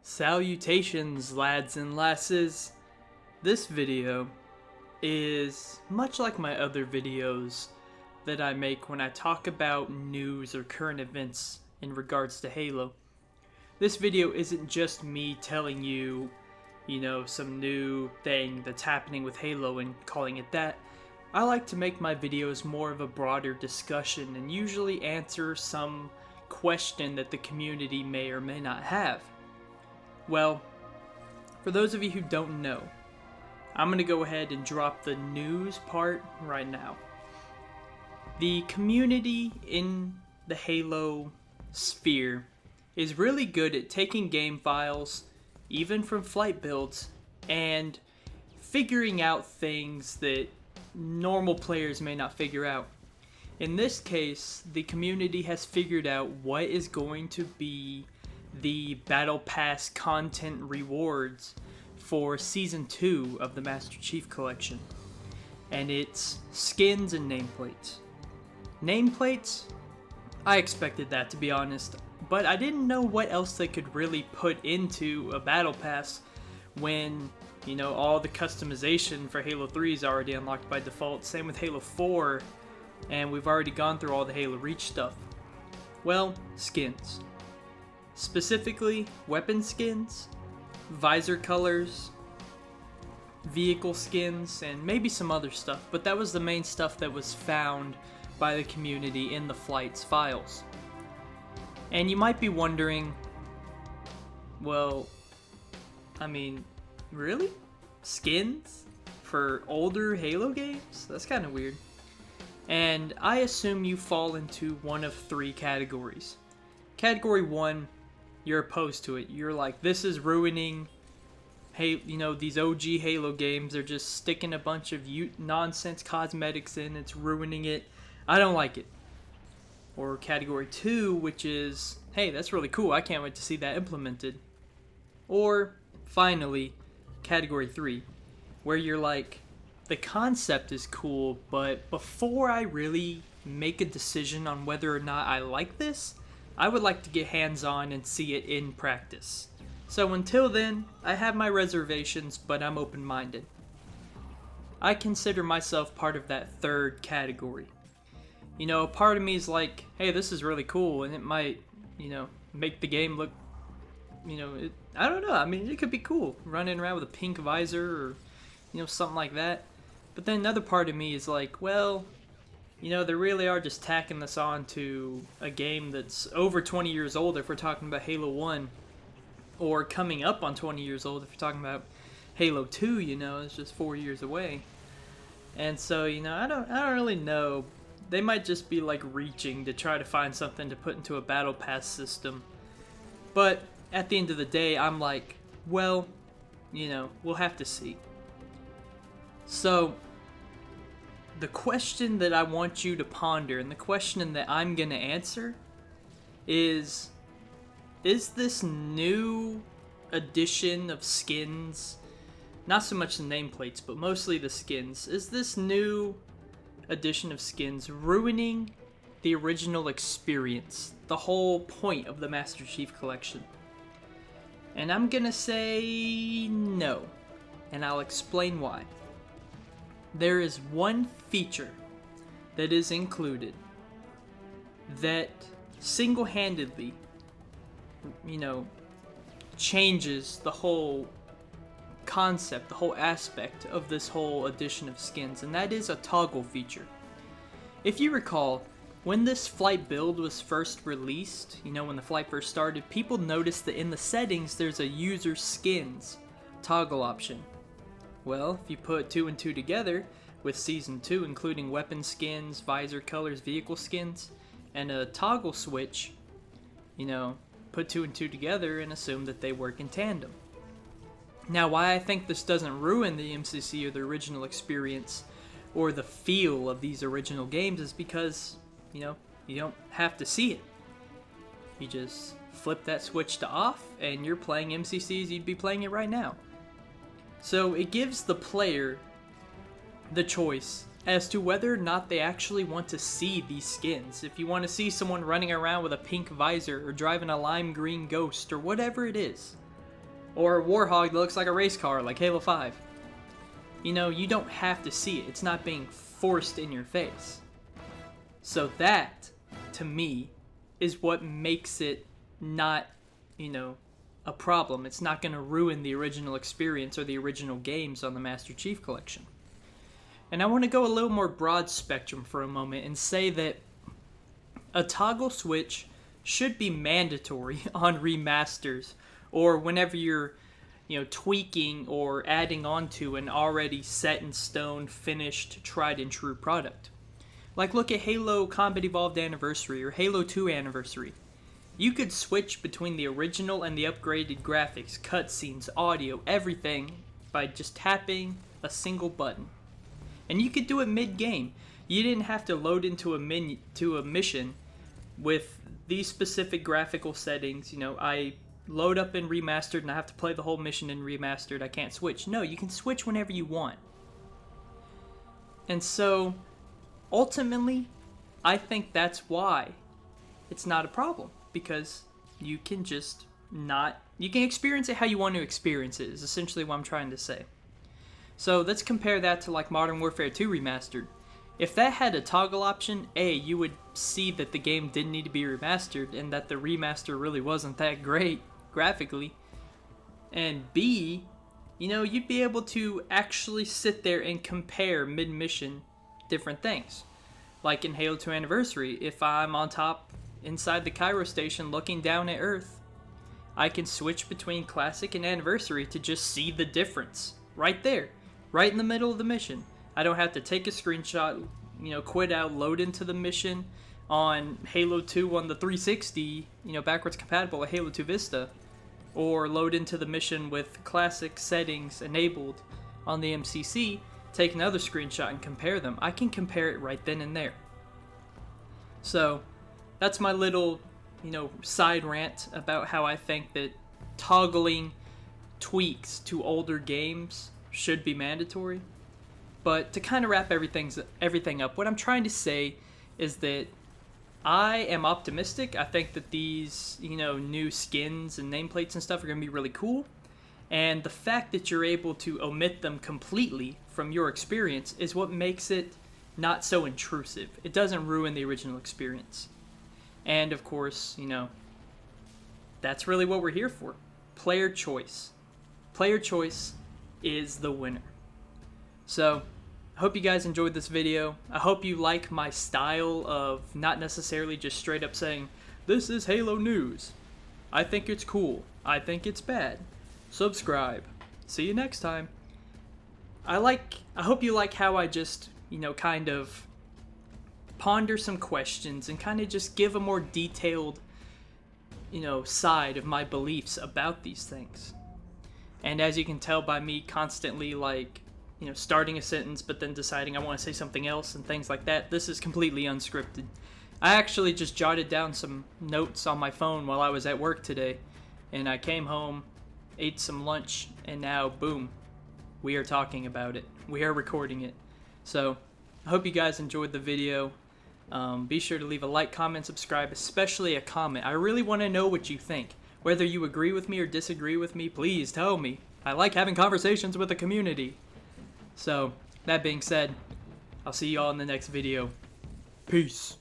Salutations, lads and lasses. This video is much like my other videos that I make when I talk about news or current events in regards to Halo. This video isn't just me telling you, some new thing that's happening with Halo and calling it that. I like to make my videos more of a broader discussion and usually answer some question that the community may or may not have. Well, for those of you who don't know, I'm going to go ahead and drop the news part right now. The community in the Halo sphere is really good at taking game files, even from flight builds, and figuring out things that normal players may not figure out. In this case, the community has figured out what is going to be the Battle Pass content rewards for Season 2 of the Master Chief Collection. And it's skins and nameplates. Nameplates? I expected that, to be honest, but I didn't know what else they could really put into a Battle Pass when, all the customization for Halo 3 is already unlocked by default. Same with Halo 4, and we've already gone through all the Halo Reach stuff. Well, skins. Specifically, weapon skins, visor colors, vehicle skins, and maybe some other stuff, but that was the main stuff that was found by the community in the flight's files. And you might be wondering, well, really? Skins? For older Halo games? That's kind of weird. And I assume you fall into one of three categories. Category 1, you're opposed to it. You're like, this is ruining, these OG Halo games. They're just sticking a bunch of nonsense cosmetics in. It's ruining it. I don't like it. Or Category 2, which is, hey, that's really cool. I can't wait to see that implemented. Or, finally, Category 3, where you're like, the concept is cool, but before I really make a decision on whether or not I like this, I would like to get hands-on and see it in practice. So until then, I have my reservations, but I'm open-minded. I consider myself part of that third category. A part of me is like, hey, this is really cool, and it might, make the game look, I don't know, it could be cool, running around with a pink visor or, something like that. But then another part of me is like, well, they really are just tacking this on to a game that's over 20 years old if we're talking about Halo 1, or coming up on 20 years old if you're talking about Halo 2, it's just 4 years away. And so, I don't really know. They might just be like reaching to try to find something to put into a Battle Pass system. But at the end of the day, I'm like, well, we'll have to see. So, the question that I want you to ponder, and the question that I'm going to answer, is this new addition of skins, not so much the nameplates, but mostly the skins, is this new addition of skins ruining the original experience, the whole point of the Master Chief Collection? And I'm going to say no, and I'll explain why. There is one feature that is included that single-handedly, changes the whole concept, the whole aspect of this whole addition of skins, and that is a toggle feature. If you recall, when this flight build was first released, when the flight first started, people noticed that in the settings there's a user skins toggle option. Well, if you put 2 and 2 together, with Season 2 including weapon skins, visor colors, vehicle skins, and a toggle switch, put 2 and 2 together and assume that they work in tandem. Now, why I think this doesn't ruin the MCC or the original experience or the feel of these original games is because, you don't have to see it. You just flip that switch to off and you're playing MCC as you'd be playing it right now. So it gives the player the choice as to whether or not they actually want to see these skins. If you want to see someone running around with a pink visor or driving a lime green ghost or whatever it is, Or a Warhog that looks like a race car, like Halo 5. You know, you don't have to see it. It's not being forced in your face. So that, to me, is what makes it not, you know, a problem. It's not going to ruin the original experience or the original games on the Master Chief Collection. And I want to go a little more broad spectrum for a moment and say that a toggle switch should be mandatory on remasters or whenever you're, you know, tweaking or adding on to an already set in stone, finished, tried and true product. Like look at Halo Combat Evolved Anniversary or Halo 2 Anniversary. You could switch between the original and the upgraded graphics, cutscenes, audio, everything by just tapping a single button. And you could do it mid-game. You didn't have to load into a mission with these specific graphical settings. You know, I load up in remastered and I have to play the whole mission in remastered. I can't switch. No, you can switch whenever you want. And so, ultimately, I think that's why it's not a problem. Because you can just you can experience it how you want to experience it, is essentially what I'm trying to say. So let's compare that to like Modern Warfare 2 Remastered. If that had a toggle option, A, you would see that the game didn't need to be remastered and that the remaster really wasn't that great graphically. And B, you know, you'd be able to actually sit there and compare mid-mission different things. Like in Halo 2 Anniversary, if I'm on top inside the Cairo station looking down at Earth, I can switch between Classic and Anniversary to just see the difference. Right there. Right in the middle of the mission. I don't have to take a screenshot, you know, quit out, load into the mission on Halo 2 on the 360, you know, backwards compatible with Halo 2 Vista. Or load into the mission with Classic settings enabled on the MCC, take another screenshot and compare them. I can compare it right then and there. So, that's my little, you know, side rant about how I think that toggling tweaks to older games should be mandatory. But to kind of wrap everything up, what I'm trying to say is that I am optimistic. I think that these, you know, new skins and nameplates and stuff are going to be really cool. And the fact that you're able to omit them completely from your experience is what makes it not so intrusive. It doesn't ruin the original experience. And of course, you know, that's really what we're here for. Player choice. Player choice is the winner. So, I hope you guys enjoyed this video. I hope you like my style of not necessarily just straight up saying, this is Halo news. I think it's cool. I think it's bad. Subscribe. See you next time. I hope you like how I just, you know, kind of ponder some questions and kind of just give a more detailed, you know, side of my beliefs about these things. And as you can tell by me constantly, like, you know, starting a sentence but then deciding I want to say something else and things like that, this is completely unscripted. I actually just jotted down some notes on my phone while I was at work today, and I came home, ate some lunch, and now, boom, we are talking about it. We are recording it. So, I hope you guys enjoyed the video. Be sure to leave a like, comment, subscribe, especially a comment. I really want to know what you think. Whether you agree with me or disagree with me, please tell me. I like having conversations with the community. So, that being said, I'll see you all in the next video. Peace.